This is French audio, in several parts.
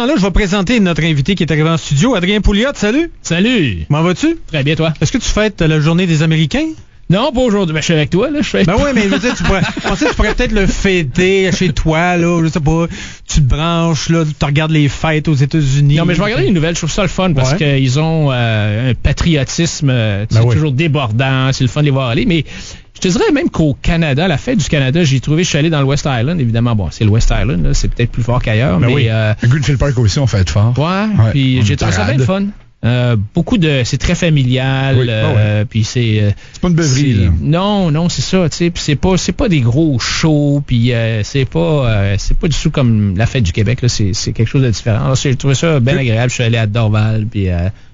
Là, je vais présenter notre invité qui est arrivé en studio, Adrien Pouliot. Salut. Salut. Comment vas-tu? Très bien, toi. Est-ce que tu fêtes la journée des Américains? Non, pas aujourd'hui. Ben, je suis avec toi, là. Ben oui, mais je veux dire, tu pourrais peut-être le fêter chez toi, là. Je sais pas. Tu te branches, là. Tu regardes les fêtes aux États-Unis. Non, mais je vais regarder les nouvelles. Je trouve ça le fun parce qu'ils ont un patriotisme toujours débordant. C'est le fun de les voir aller. Mais je te dirais même qu'au Canada, la fête du Canada, je suis allé dans le West Island, évidemment. Bon, c'est le West Island, là, c'est peut-être plus fort qu'ailleurs, mais... Oui. Greenfield Park aussi, on fait fort. Ouais, puis j'ai trouvé ça bien le fun. C'est très familial, puis c'est pas une beuverie, là. Non, c'est ça, tu sais, puis c'est pas des gros shows, puis c'est pas du tout comme la fête du Québec, là, c'est quelque chose de différent. Alors, j'ai trouvé ça bien agréable. Je suis allé à Dorval, puis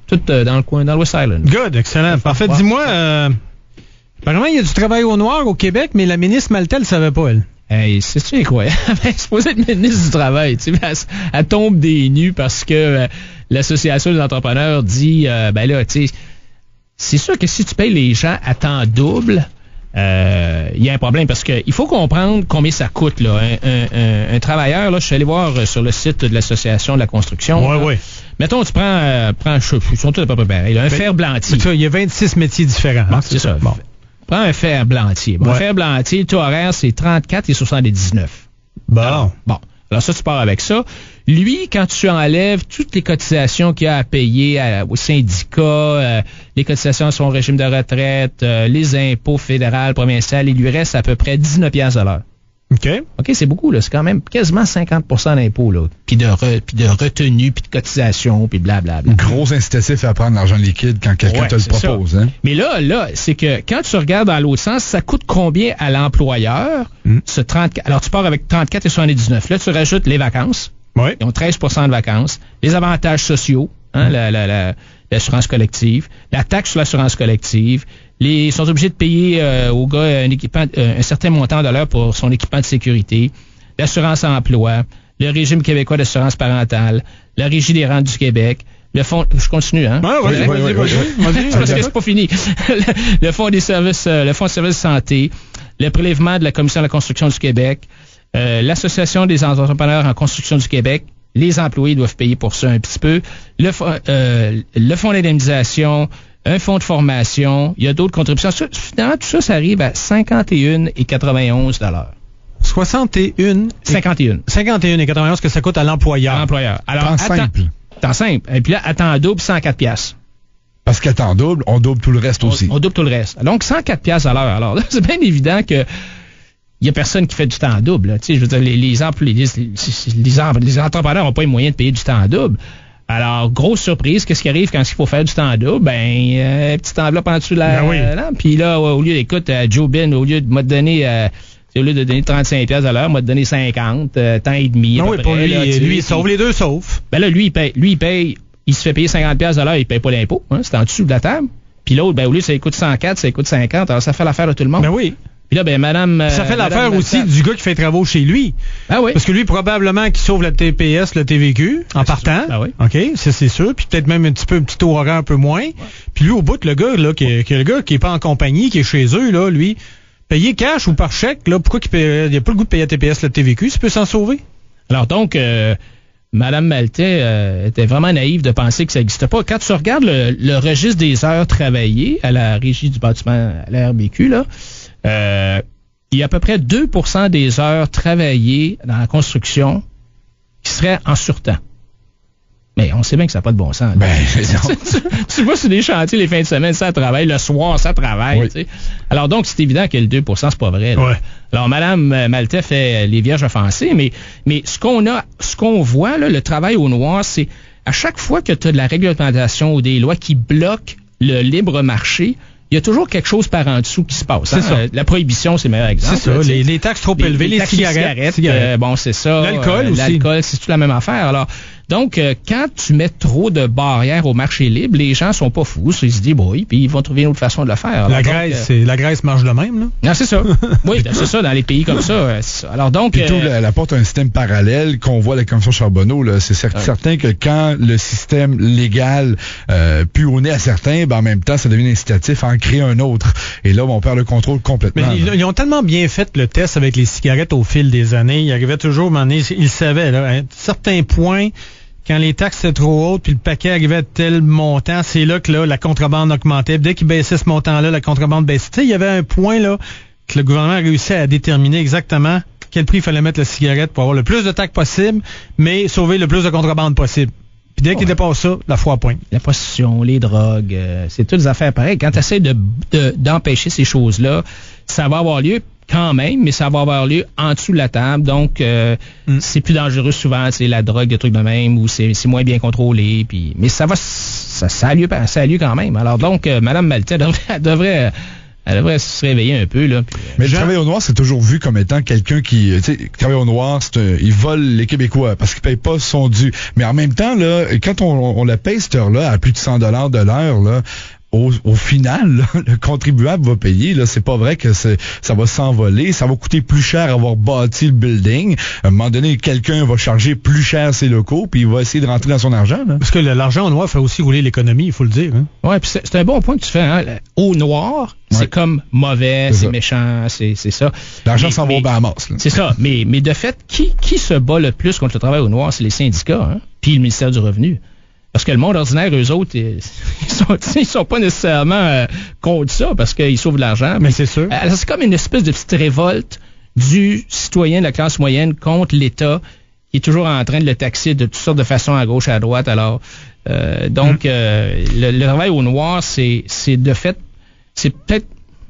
tout dans le coin, dans le West Island. Good, excellent. Parfait. Dis-moi, apparemment, il y a du travail au noir au Québec, mais la ministre Maltais ne savait pas, elle. Hey, c'est-tu incroyable? Elle est supposée être ministre du Travail, tu sais, elle tombe des nues parce que l'Association des entrepreneurs dit, tu sais, c'est sûr que si tu payes les gens à temps double, il y a un problème parce que il faut comprendre combien ça coûte, là. Un travailleur, là, je suis allé voir sur le site de l'Association de la construction. Oui. Mettons, tu prends, ils sont tous à peu près pareils. Un fer-blantier. Il y a 26 métiers différents. Bon, c'est ça. Bon. Prends un fer-blantier. Un fer-blantier, le taux horaire, c'est 34,79. Bon. Alors ça, tu pars avec ça. Lui, quand tu enlèves toutes les cotisations qu'il a à payer au syndicat, les cotisations à son régime de retraite, les impôts fédéraux, provinciaux, il lui reste à peu près 19$ de l'heure. OK, c'est beaucoup, là. C'est quand même quasiment 50% d'impôts, là. Puis de retenue, puis de cotisation, puis blablabla. Gros incitatif à prendre l'argent liquide quand quelqu'un te le propose, hein. Mais là, c'est que quand tu regardes dans l'autre sens, ça coûte combien à l'employeur, ce 34. Alors, tu pars avec 34,79. Là, tu rajoutes les vacances. Oui. Ils ont 13% de vacances. Les avantages sociaux, hein, l'assurance collective, la taxe sur l'assurance collective. Ils sont obligés de payer au gars un certain montant de l'heure pour son équipement de sécurité, l'assurance emploi, le régime québécois d'assurance parentale, la Régie des rentes du Québec, le fonds... Je continue, hein? Vas-y. Parce que c'est pas fini. Le fonds des services, le fonds de services de santé, le prélèvement de la Commission de la construction du Québec, l'Association des entrepreneurs en construction du Québec. Les employés doivent payer pour ça un petit peu. Le fonds d'indemnisation, un fonds de formation, il y a d'autres contributions. Finalement, tout ça, ça arrive à 51,91 $. 51,91 que ça coûte à l'employeur. Alors, temps simple. Et puis là, à temps double, 104$. Parce qu'à temps double, on double tout le reste aussi. On double tout le reste. Donc, 104$ à l'heure. Alors là, c'est bien évident que il y a personne qui fait du temps double. Tu sais, je veux dire, les entrepreneurs n'ont pas les moyens de payer du temps double. Alors, grosse surprise, qu'est-ce qui arrive quand il faut faire du temps double? Petite enveloppe en dessous de la... Puis là, au lieu, écoute, Joe Bin, au lieu de me donner... au lieu de donner 35$ à l'heure, m'a donné 50, temps et demi. Non, pour lui, il sauve les deux sauf. Ben là, lui, il paye, il se fait payer 50$ à l'heure, il paye pas l'impôt, hein, c'est en dessous de la table. Puis l'autre, au lieu, ça coûte 104, ça coûte 50, alors ça fait l'affaire de tout le monde. Ben oui. Puis là, madame... ça fait l'affaire aussi du gars qui fait travaux chez lui. Ah oui. Parce que lui, probablement, qu'il sauve le TPS, le TVQ, en partant. Ah oui. OK, ça, c'est sûr. Puis peut-être même un petit taux horaire un peu moins. Ouais. Puis lui, au bout, le gars, là, qui est pas en compagnie, qui est chez eux, là, lui, payer cash ou par chèque, là, pourquoi il a pas le goût de payer le TPS, le TVQ, s'il peut s'en sauver? Alors donc, Mme Maltais était vraiment naïve de penser que ça n'existait pas. Quand tu regardes le registre des heures travaillées à la Régie du bâtiment, à la RBQ, là, il y a à peu près 2% des heures travaillées dans la construction qui seraient en surtemps. Mais on sait bien que ça n'a pas de bon sens. Tu vois sur des chantiers les fins de semaine, ça travaille. Le soir, ça travaille. Oui. Tu sais. Alors donc, c'est évident que le 2%, c'est pas vrai. Là. Ouais. Alors, Mme Maltais fait les vierges offensées, mais ce qu'on voit, là, le travail au noir, c'est à chaque fois que tu as de la réglementation ou des lois qui bloquent le libre marché, il y a toujours quelque chose par en dessous qui se passe. C'est ça. La prohibition, c'est le meilleur exemple. C'est ça. Les taxes trop élevées, les cigarettes. C'est ça. L'alcool aussi. L'alcool, c'est tout la même affaire. Alors, donc, quand tu mets trop de barrières au marché libre, les gens sont pas fous. Ils se disent, puis ils vont trouver une autre façon de le faire. Alors, la Grèce marche de même, là. Non, c'est ça. Oui, c'est ça, dans les pays comme ça. Alors, donc. Puis tout, elle apporte un système parallèle qu'on voit à la Commission Charbonneau, là. C'est certain que quand le système légal pue au nez à certains, en même temps, ça devient incitatif à en créer un autre. Et là, on perd le contrôle complètement. Mais ils ont tellement bien fait le test avec les cigarettes au fil des années. Il arrivait toujours, à un moment donné, ils savaient, là, à certains points, quand les taxes étaient trop hautes, puis le paquet arrivait à tel montant, c'est là que là, la contrebande augmentait. Puis dès qu'il baissait ce montant-là, la contrebande baissait. Tu sais, il y avait un point là que le gouvernement a réussi à déterminer exactement quel prix il fallait mettre la cigarette pour avoir le plus de taxes possible, mais sauver le plus de contrebande possible. Puis dès qu'il dépasse ça, la foi pointe. La prostitution, les drogues, c'est toutes des affaires pareilles. Quand tu essaies d'empêcher ces choses-là, ça va avoir lieu quand même, mais ça va avoir lieu en dessous de la table. Donc, c'est plus dangereux souvent, c'est la drogue, des trucs de même, ou c'est moins bien contrôlé. Puis, mais ça a lieu quand même. Alors donc, Mme Maltais elle devrait se réveiller un peu, là. Puis, mais le travail au noir, c'est toujours vu comme étant quelqu'un qui, tu sais, travail au noir, il vole les Québécois parce qu'il paye pas son dû. Mais en même temps, là, quand on la paye cette heure-là à plus de $100 de l'heure, là, au final, là, le contribuable va payer. Là, c'est pas vrai que ça va s'envoler. Ça va coûter plus cher avoir bâti le building. À un moment donné, quelqu'un va charger plus cher ses locaux, puis il va essayer de rentrer dans son argent. Là. Parce que l'argent au noir fait aussi rouler l'économie, il faut le dire. Hein? Ouais, puis c'est un bon point que tu fais. Hein? Au noir, c'est comme mauvais, c'est méchant, c'est ça. L'argent s'en va au Bahamas. C'est ça. Mais de fait, qui se bat le plus contre le travail au noir, c'est les syndicats, hein? Puis le ministère du Revenu. Parce que le monde ordinaire, eux autres, ils sont pas nécessairement contre ça parce qu'ils sauvent de l'argent. Mais c'est sûr. C'est comme une espèce de petite révolte du citoyen de la classe moyenne contre l'État qui est toujours en train de le taxer de toutes sortes de façons à gauche et à droite. Alors, le travail au noir, c'est de fait, c'est peut-être,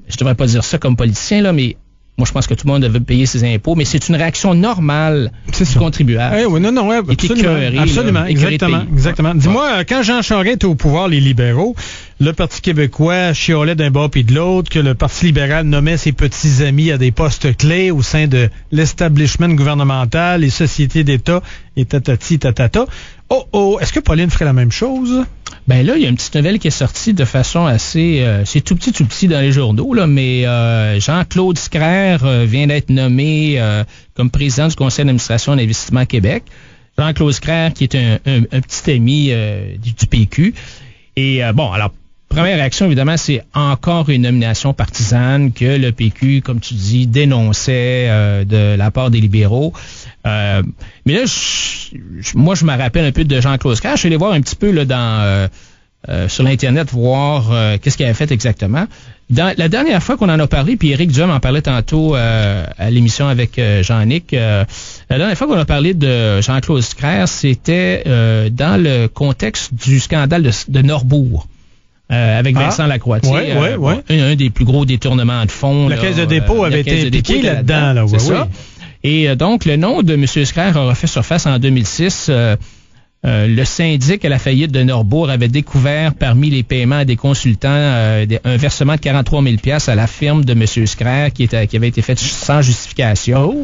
je devrais pas dire ça comme politicien, là, mais moi, je pense que tout le monde devait payer ses impôts, mais c'est une réaction normale du contribuable. Oui, non, absolument, exactement. Dis-moi, quand Jean Charest était au pouvoir, les libéraux, le Parti québécois chiolait d'un bord puis de l'autre, que le Parti libéral nommait ses petits amis à des postes clés au sein de l'establishment gouvernemental, les sociétés d'État, et tatati, tatata. Est-ce que Pauline ferait la même chose? Ben là, il y a une petite nouvelle qui est sortie de façon assez... c'est tout petit dans les journaux, là, mais Jean-Claude Scrère vient d'être nommé comme président du Conseil d'administration d'Investissement Québec. Jean-Claude Scrère, qui est un petit ami du PQ. Et alors, première réaction, évidemment, c'est encore une nomination partisane que le PQ, comme tu dis, dénonçait de la part des libéraux. Mais là, moi, je me rappelle un peu de Jean-Claude Scrère. Je suis allé voir un petit peu là sur l'Internet, voir qu'est-ce qu'il avait fait exactement. La dernière fois qu'on en a parlé, puis Éric Duhem en parlait tantôt à l'émission avec Jean-Nic, la dernière fois qu'on a parlé de Jean-Claude Scrère, c'était dans le contexte du scandale de Norbourg. Avec Vincent Lacroix. Un des plus gros détournements de fonds. La Caisse de dépôt avait été impliquée là-dedans. C'est ça. Et donc, le nom de M. Scrère a refait surface en 2006. Le syndic à la faillite de Norbourg avait découvert parmi les paiements à des consultants un versement de 43 000 $ à la firme de M. Scrère qui avait été fait sans justification.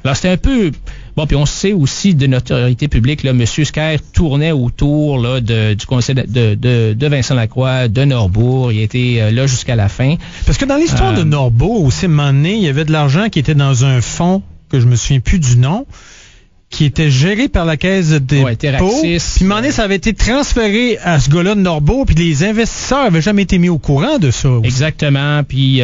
Alors, c'était un peu... Bon, puis on sait aussi de notre autorité publique, là, M. Scrère tournait autour là, du conseil de Vincent Lacroix, de Norbourg. Il était là jusqu'à la fin. Parce que dans l'histoire de Norbourg, aussi, à un moment donné, il y avait de l'argent qui était dans un fonds que je me souviens plus du nom, qui était géré par la Caisse de dépôt. Puis, à un moment donné, ça avait été transféré à ce gars-là de Norbourg, puis les investisseurs avaient jamais été mis au courant de ça. Aussi. Exactement. Puis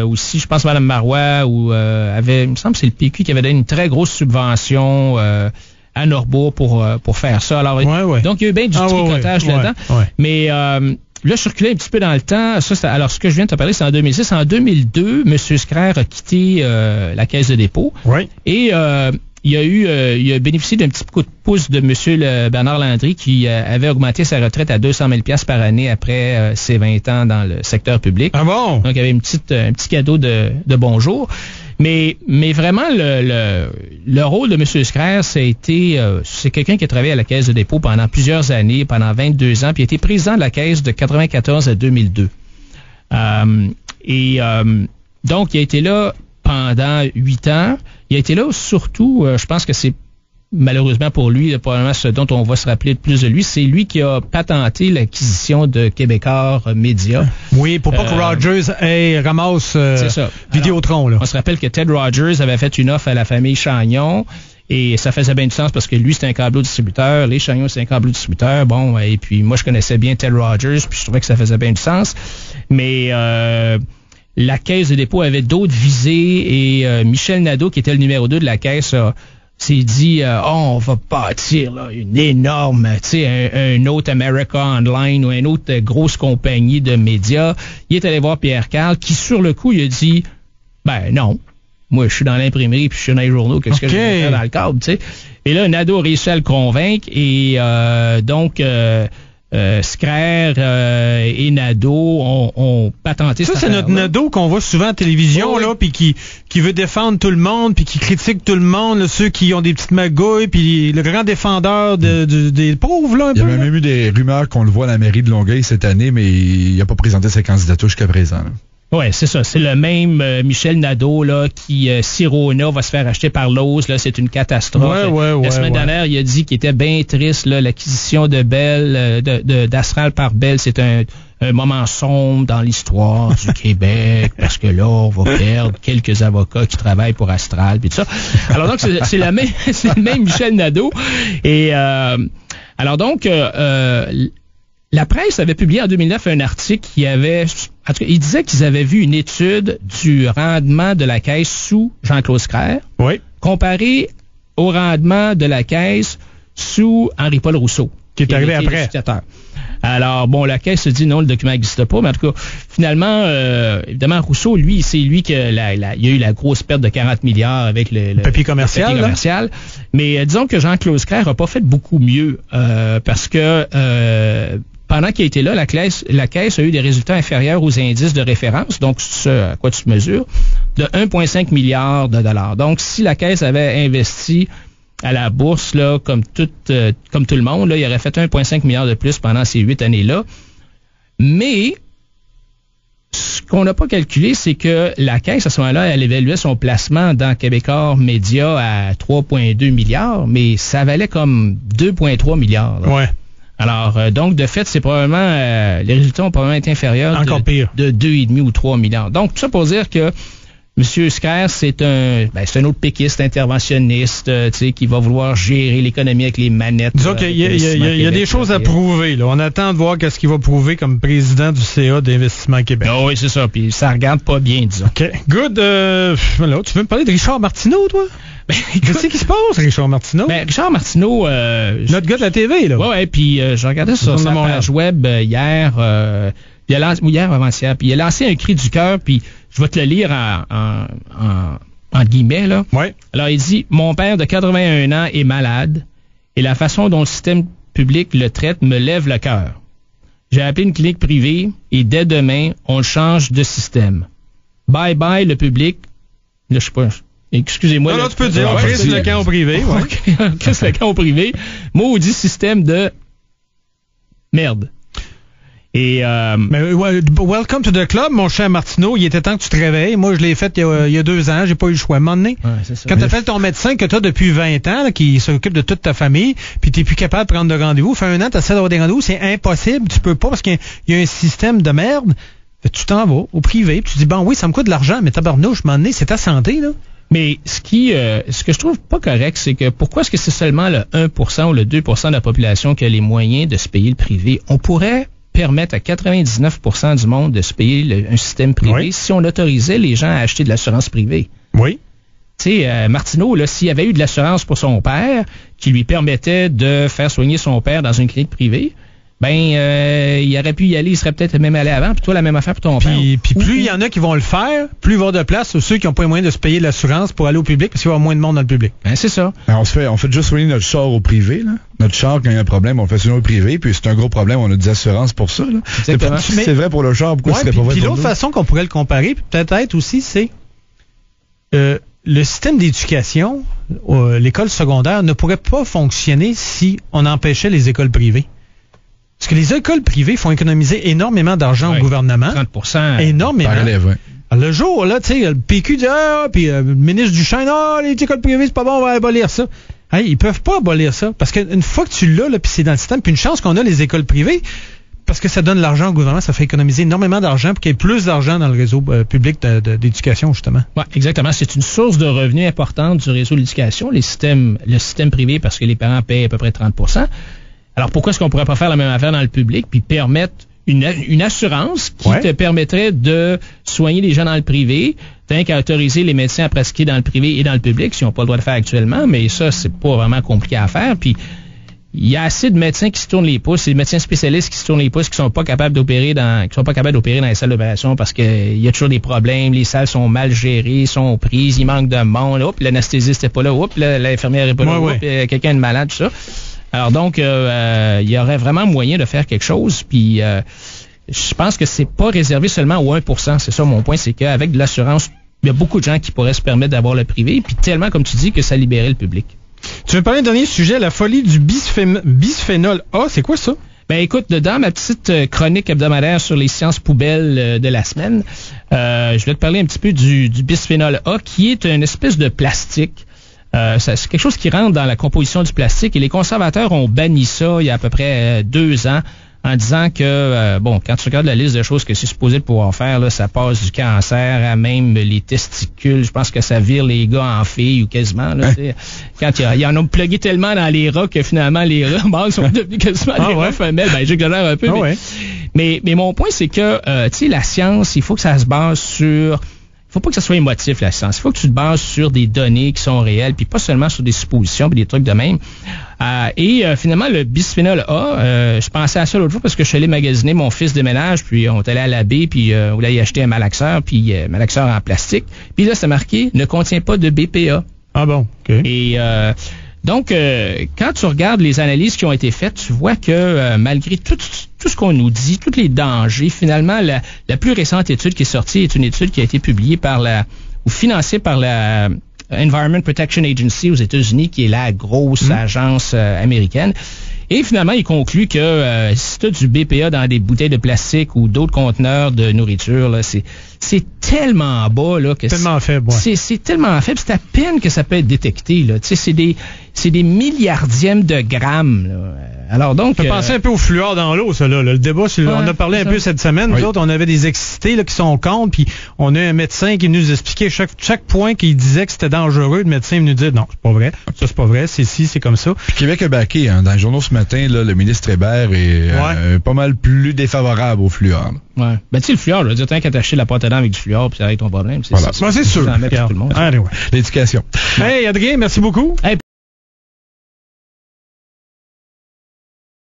aussi, je pense que Mme Marois il me semble que c'est le PQ qui avait donné une très grosse subvention à Norbourg pour faire ça. Alors, donc, il y a eu bien du tricotage là-dedans. Mais là, je circulais un petit peu dans le temps. Alors, ce que je viens de te parler, c'est en 2006. En 2002, M. Scrère a quitté la Caisse de dépôt. Et il a bénéficié d'un petit coup de pouce de M. Bernard Landry qui avait augmenté sa retraite à 200 000 $ par année après ses 20 ans dans le secteur public. Ah bon? Donc, il y avait un petit cadeau de bonjour. Mais vraiment, le rôle de M. Scrère, c'est quelqu'un qui a travaillé à la Caisse de dépôt pendant plusieurs années, pendant 22 ans, puis il a été président de la Caisse de 1994 à 2002. Donc, il a été là pendant 8 ans. Il a été là surtout, je pense que c'est malheureusement pour lui, probablement ce dont on va se rappeler de plus de lui, c'est lui qui a patenté l'acquisition de Québécois Média. Oui, pour pas que Rogers ramasse Vidéotron. Là. On se rappelle que Ted Rogers avait fait une offre à la famille Chagnon. Et ça faisait bien du sens parce que lui, c'était un câbleau distributeur. Les Chagnon, c'est un câbleau distributeur. Bon, et puis moi, je connaissais bien Ted Rogers, puis je trouvais que ça faisait bien du sens. Mais la Caisse de dépôt avait d'autres visées et Michel Nadeau, qui était le numéro 2 de la Caisse, s'est dit, on va bâtir là, une énorme, tu sais, un autre America Online ou une autre grosse compagnie de médias. Il est allé voir Pierre Karl, qui sur le coup, il a dit, ben non, moi je suis dans l'imprimerie puis je suis dans les journaux, qu'est-ce que je vais faire dans le câble, tu sais. Et là, Nadeau a réussi à le convaincre et donc Scraire et Nadeau ont patenté ça. C'est notre Nadeau qu'on voit souvent à la télévision, là, puis qui veut défendre tout le monde, puis qui critique tout le monde, là, ceux qui ont des petites magouilles, puis le grand défendeur des pauvres, là, un peu. Il y a même eu des rumeurs qu'on le voit à la mairie de Longueuil cette année, mais il n'a pas présenté sa candidature jusqu'à présent, là. Oui, c'est ça. C'est le même Michel Nadeau là, qui, si Rona va se faire acheter par Lowe's, là, c'est une catastrophe. La semaine dernière, il a dit qu'il était bien triste. Là, l'acquisition de Bell, d'Astral par Bell, c'est un moment sombre dans l'histoire du Québec, parce que là, on va perdre quelques avocats qui travaillent pour Astral, puis tout ça. Alors donc, c'est le même Michel Nadeau. Et alors donc, la presse avait publié en 2009 un article qui avait... En tout cas, il disait qu'ils avaient vu une étude du rendement de la caisse sous Jean-Claude Scraire, comparé au rendement de la caisse sous Henri-Paul Rousseau, qui est arrivé après. Alors, bon, la caisse se dit non, le document n'existe pas, mais en tout cas, finalement, évidemment, Rousseau, lui, c'est lui qui il y a eu la grosse perte de 40 milliards avec le papier commercial. Mais disons que Jean-Claude Scraire n'a pas fait beaucoup mieux, parce que pendant qu'il était là, la caisse a eu des résultats inférieurs aux indices de référence, donc ce à quoi tu te mesures, de 1,5 milliard de dollars. Donc, si la caisse avait investi à la bourse, là, comme tout le monde, là, il aurait fait 1,5 milliard de plus pendant ces 8 années-là. Mais ce qu'on n'a pas calculé, c'est que la caisse, à ce moment-là, elle évaluait son placement dans Québecor Média à 3,2 milliards, mais ça valait comme 2,3 milliards. Là. Ouais. Alors, donc, de fait, c'est probablement les résultats ont probablement été inférieurs de 2,5 ou 3 milliards. Donc, tout ça pour dire que M. Scraire, c'est un autre péquiste interventionniste, tu sais, qui va vouloir gérer l'économie avec les manettes. Disons qu'il y a des choses à prouver, là. On attend de voir qu'est-ce qu'il va prouver comme président du CA d'Investissement Québec. Oh, oui, c'est ça. Puis ça regarde pas bien, disons. OK. Good. Là, tu veux me parler de Richard Martineau, toi? Qu'est-ce qui se passe, Richard Martineau? Ben, Richard Martineau... notre gars de la TV, là. Ouais, puis je regardais sur sa page web hier, hier avant-hier, puis il a lancé un cri du cœur, puis je vais te le lire en guillemets, là. Ouais. Alors, il dit, « Mon père de 81 ans est malade, et la façon dont le système public le traite me lève le cœur. J'ai appelé une clinique privée, et dès demain, on change de système. Bye bye, le public. » Là, je sais pas... Excusez-moi. Non, tu peux dire, c'est le camp au privé. Qu'est-ce que le camp au privé? Maudit système de merde. Et welcome to the club, mon cher Martineau. Il était temps que tu te réveilles. Moi, je l'ai fait il y a 2 ans. J'ai pas eu le choix. À un moment donné, quand t'appelles ton médecin que t'as depuis 20 ans, là, qui s'occupe de toute ta famille, puis t'es plus capable de prendre de rendez-vous, fait 1 an, t'essaies d'avoir des rendez-vous, c'est impossible. Tu peux pas parce qu'il y a un système de merde. Tu t'en vas au privé, puis tu dis, bon, oui, ça me coûte de l'argent, mais tabarnouche, à un moment donné, c'est ta santé, là. Mais ce que je trouve pas correct, c'est que pourquoi est-ce que c'est seulement le 1% ou le 2% de la population qui a les moyens de se payer le privé? On pourrait permettre à 99% du monde de se payer un système privé si on autorisait les gens à acheter de l'assurance privée. Oui. Tu sais, Martineau, là, s'il avait eu de l'assurance pour son père, qui lui permettait de faire soigner son père dans une clinique privée, il aurait pu y aller, il serait peut-être même allé avant, puis toi, la même affaire pour ton père. Puis plus il y en a qui vont le faire, plus il va y avoir de place ceux qui n'ont pas les moyens de se payer de l'assurance pour aller au public, parce qu'il va y avoir moins de monde dans le public. Ben, c'est ça. Ben, on fait juste soigner notre char au privé, là. Notre char, quand il y a un problème, on fait soigner au privé, puis c'est un gros problème, on a des assurances pour ça, là. Exactement. C'est vrai pour le char, pourquoi ce serait pas vrai pour nous? Puis l'autre façon qu'on pourrait le comparer, peut-être aussi, c'est le système d'éducation, l'école secondaire, ne pourrait pas fonctionner si on empêchait les écoles privées. Parce que les écoles privées font économiser énormément d'argent au gouvernement. 30%. Énormément. Par élève, Alors, le jour, là, tu sais, le PQ dit, puis le ministre Duchesne, les écoles privées, c'est pas bon, on va abolir ça. Hey, ils peuvent pas abolir ça. Parce qu'une fois que tu l'as, là, puis c'est dans le système, puis une chance qu'on a les écoles privées, parce que ça donne l'argent au gouvernement, ça fait économiser énormément d'argent pour qu'il y ait plus d'argent dans le réseau public d'éducation, justement. Oui, exactement. C'est une source de revenus importante du réseau de l'éducation, le système privé, parce que les parents payent à peu près 30%. Alors, pourquoi est-ce qu'on pourrait pas faire la même affaire dans le public puis permettre une assurance qui te permettrait de soigner les gens dans le privé, tant qu'à autoriser les médecins à pratiquer dans le privé et dans le public, s'ils n'ont pas le droit de faire actuellement, mais ça, c'est pas vraiment compliqué à faire. Puis il y a assez de médecins qui se tournent les pouces, des médecins spécialistes qui se tournent les pouces, qui sont pas capables d'opérer dans les salles d'opération parce qu'il y a toujours des problèmes, les salles sont mal gérées, sont prises, il manque de monde, l'anesthésiste n'est pas là, l'infirmière n'est pas là, quelqu'un est malade, tout ça. Alors donc, il y aurait vraiment moyen de faire quelque chose, puis je pense que c'est pas réservé seulement au 1%, c'est ça mon point, c'est qu'avec de l'assurance, il y a beaucoup de gens qui pourraient se permettre d'avoir le privé, puis tellement, comme tu dis, que ça libérait le public. Tu veux parler d'un dernier sujet, la folie du bisphénol A, c'est quoi ça? Ben écoute, dans ma petite chronique hebdomadaire sur les sciences poubelles de la semaine, je voulais te parler un petit peu du bisphénol A, qui est une espèce de plastique. C'est quelque chose qui rentre dans la composition du plastique et les conservateurs ont banni ça il y a à peu près 2 ans en disant que, quand tu regardes la liste de choses que c'est supposé de pouvoir faire, là, ça passe du cancer à même les testicules. Je pense que ça vire les gars en filles ou quasiment. Là, quand il y en a plugué tellement dans les rats que finalement les rats mâles sont devenus quasiment des rats femelles. Ben, j'exagère un peu. Mais mon point, c'est que la science, il faut que ça se base sur... Faut pas que ça soit émotif, la science. Il faut que tu te bases sur des données qui sont réelles, puis pas seulement sur des suppositions puis des trucs de même. Finalement, le bisphénol A, je pensais à ça l'autre jour parce que je suis allé magasiner mon fils de ménage, puis on est allé à la baie, puis on voulait y acheter un malaxeur, puis malaxeur en plastique. Puis là, c'est marqué « ne contient pas de BPA ». Ah bon, OK. Et donc, quand tu regardes les analyses qui ont été faites, tu vois que malgré tout ce qu'on nous dit, tous les dangers, finalement, la plus récente étude qui est sortie est une étude qui a été publiée financée par la Environment Protection Agency aux États-Unis, qui est la grosse agence américaine. Et finalement, il conclut que si tu as du BPA dans des bouteilles de plastique ou d'autres conteneurs de nourriture, là, c'est tellement bas là que tellement faible. Ouais. C'est tellement faible, c'est à peine que ça peut être détecté là. Tu sais, c'est des milliardièmes de grammes. Là. Alors donc, ça fait penser un peu au fluor dans l'eau, ça là. Le débat, on a parlé un peu cette semaine. Nous autres, on avait des excités là qui sont contre, puis on a un médecin qui nous expliquait chaque point qu'il disait que c'était dangereux. Le médecin nous disait non, c'est pas vrai. Ça c'est pas vrai. C'est comme ça. Puis Québec a baqué dans les journaux ce matin. Là, le ministre Hébert est pas mal plus défavorable au fluor. Là. Ouais. Ben tu sais le fluor, je veux dire, tant qu'à t'acheter la pâte à dents avec du fluor, puis ça règle ton problème. Voilà. C'est sûr. L'éducation. Hey Adrien, merci beaucoup. Hey,